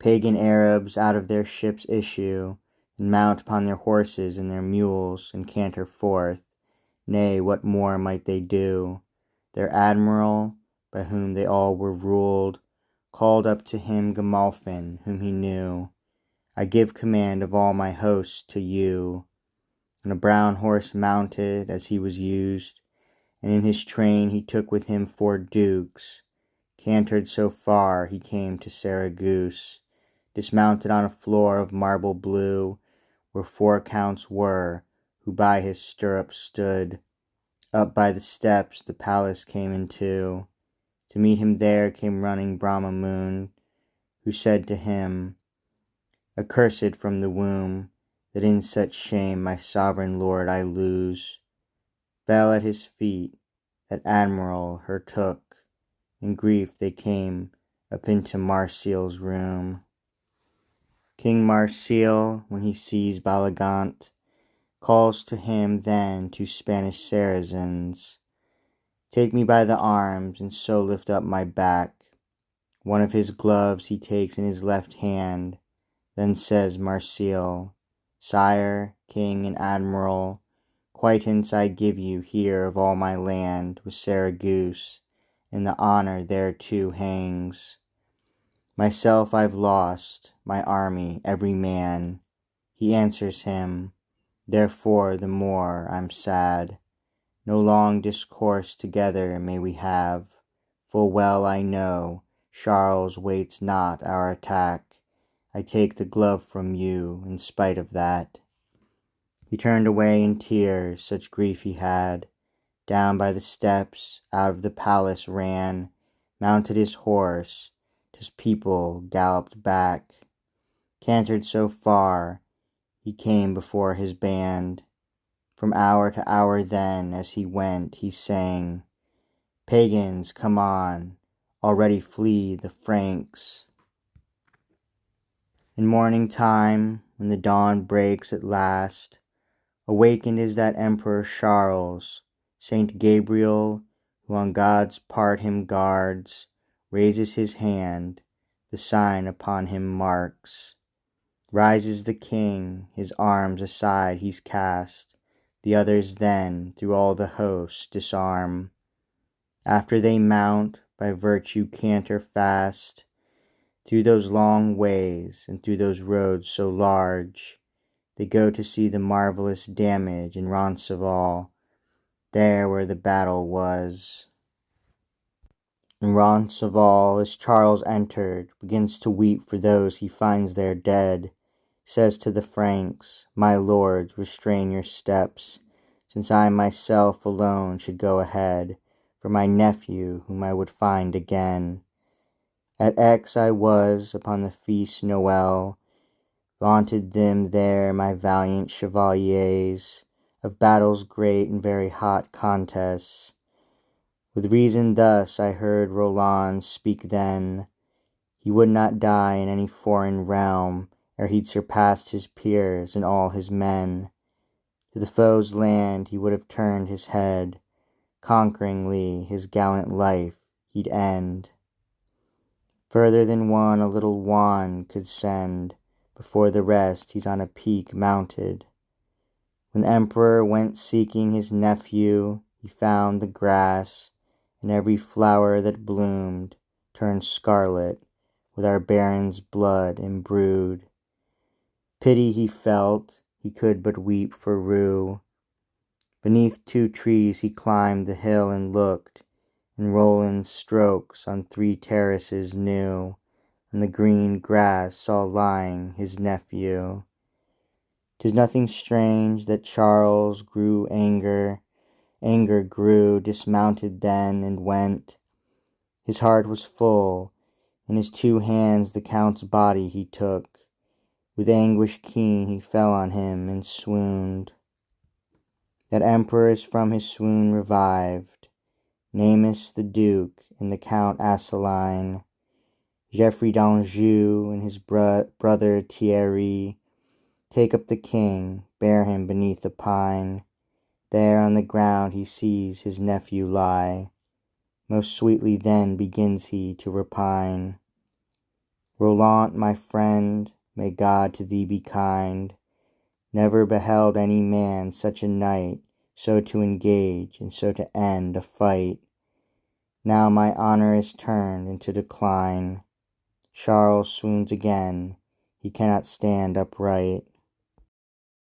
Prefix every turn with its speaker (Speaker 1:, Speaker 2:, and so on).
Speaker 1: Pagan Arabs out of their ships issue, and mount upon their horses and their mules, and canter forth. Nay, what more might they do? Their admiral, by whom they all were ruled, called up to him Gamalfin, whom he knew. I give command of all my hosts to you. And a brown horse mounted, as he was used, and in his train he took with him 4 dukes. Cantered so far he came to Saragoose, dismounted on a floor of marble blue, where 4 counts were, who by his stirrups stood. Up by the steps the palace came into. To meet him there came running Brahma Moon, who said to him, Accursed from the womb, that in such shame my sovereign lord I lose. Fell at his feet, that admiral her took. In grief they came up into Marsial's room. King Marsial, when he sees Balagant, calls to him then 2 Spanish Saracens. Take me by the arms, and so lift up my back. One of his gloves he takes in his left hand. Then says Marsial, Sire, King, and Admiral, quittance I give you here of all my land with Saragoose, and the honour thereto hangs. Myself I've lost, my army, every man. He answers him, Therefore the more I'm sad. No long discourse together may we have. Full well I know Charles waits not our attack. I take the glove from you in spite of that. He turned away in tears, such grief he had. Down by the steps, out of the palace ran, mounted his horse, 'tis people galloped back. Cantered so far, he came before his band. From hour to hour then, as he went, he sang, Pagans, come on, already flee the Franks. In morning time, when the dawn breaks at last, awakened is that Emperor Charles. Saint Gabriel, who on God's part him guards, raises his hand, the sign upon him marks. Rises the king, his arms aside he's cast, the others then through all the host disarm. After they mount, by virtue canter fast, through those long ways, and through those roads so large, they go to see the marvellous damage in Roncesvalles, there where the battle was. In Roncesvalles, as Charles entered, begins to weep for those he finds there dead, says to the Franks, My lords, restrain your steps, since I myself alone should go ahead, for my nephew, whom I would find again. At Aix I was, upon the feast Noel, vaunted them there my valiant chevaliers, of battles great and very hot contests. With reason thus I heard Roland speak then, he would not die in any foreign realm, ere he'd surpassed his peers and all his men. To the foe's land he would have turned his head, conqueringly his gallant life he'd end. Further than one a little wand could send, before the rest he's on a peak mounted. When the emperor went seeking his nephew, he found the grass, and every flower that bloomed turned scarlet, with our baron's blood imbrued. Pity he felt, he could but weep for rue. Beneath 2 trees he climbed the hill and looked, and Roland's strokes on 3 terraces new, and the green grass saw lying his nephew. 'Tis nothing strange that Charles grew anger grew, dismounted then, and went. His heart was full, in his 2 hands the count's body he took. With anguish keen he fell on him and swooned. That emperor is from his swoon revived, Namus the Duke, and the Count Asseline, Geoffrey d'Anjou, and his brother Thierry. Take up the king, bear him beneath a pine. There on the ground he sees his nephew lie. Most sweetly then begins he to repine. Roland, my friend, may God to thee be kind. Never beheld any man such a night, so to engage, and so to end a fight. Now my honour is turned into decline. Charles swoons again, he cannot stand upright.